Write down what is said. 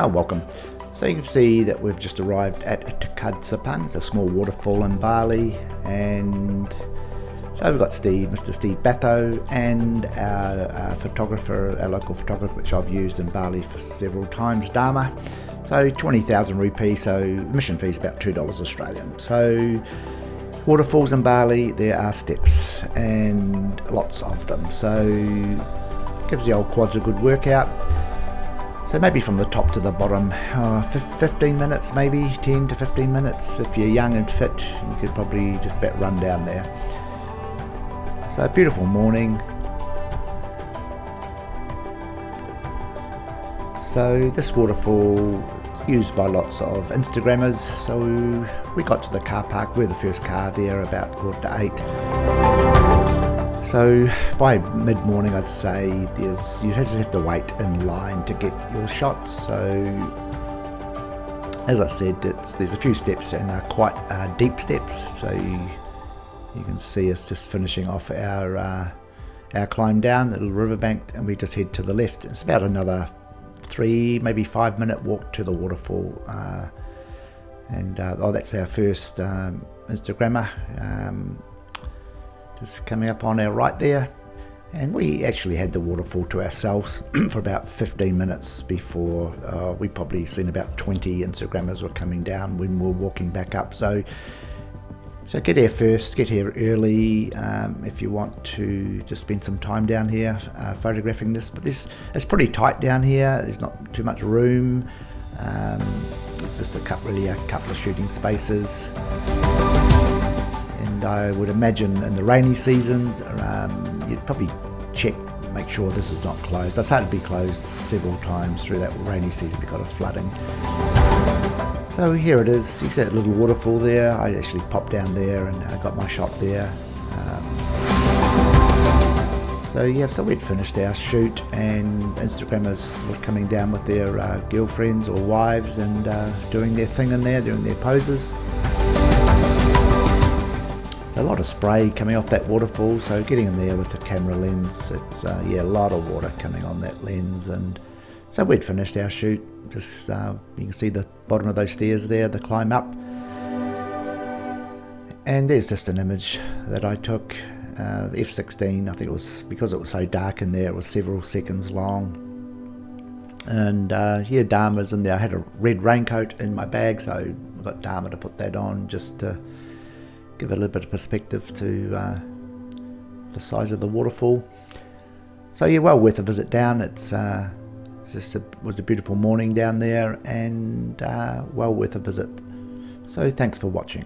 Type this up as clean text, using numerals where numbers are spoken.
Welcome. So you can see that we've just arrived at Tukad Cepung. It's a small waterfall in Bali, and so we've got Mr. Steve Batho, and our photographer, our local photographer, which I've used in Bali for several times, Dharma. So 20,000 rupee, so admission fee is about $2 Australian. So waterfalls in Bali, there are steps and lots of them. So gives the old quads a good workout. So maybe from the top to the bottom, 15 minutes, maybe 10 to 15 minutes. If you're young and fit, you could probably just about run down there. So beautiful morning. So this waterfall is used by lots of Instagrammers. So we got to the car park. We're the first car there about 7:45. So by mid-morning, I'd say you just have to wait in line to get your shots. So as I said, there's a few steps, and they're quite deep steps. So you can see us just finishing off our climb down the little riverbank, and we just head to the left. It's about another 3, maybe 5 minute walk to the waterfall. That's our first Instagrammer. Just coming up on our right there, and we actually had the waterfall to ourselves for about 15 minutes before we probably seen about 20 Instagrammers were coming down when we were walking back up. So get here first, get here early if you want to just spend some time down here photographing this. But it's pretty tight down here. There's not too much room. It's just a couple of shooting spaces. I would imagine in the rainy seasons, you'd probably make sure this is not closed. I started to be closed several times through that rainy season because of flooding. So here it is. You see that little waterfall there. I actually popped down there and I got my shot there. So we'd finished our shoot, and Instagrammers were coming down with their girlfriends or wives and doing their thing in there, doing their poses. So a lot of spray coming off that waterfall, so getting in there with the camera lens, it's a lot of water coming on that lens. And so we'd finished our shoot. Just you can see the bottom of those stairs there, the climb up. And there's just an image that I took, the F16. I think it was, because it was so dark in there, it was several seconds long. And Dharma's in there. I had a red raincoat in my bag, so I got Dharma to put that on just to give a little bit of perspective to the size of the waterfall. So well worth a visit down. It was a beautiful morning down there, and well worth a visit. So thanks for watching.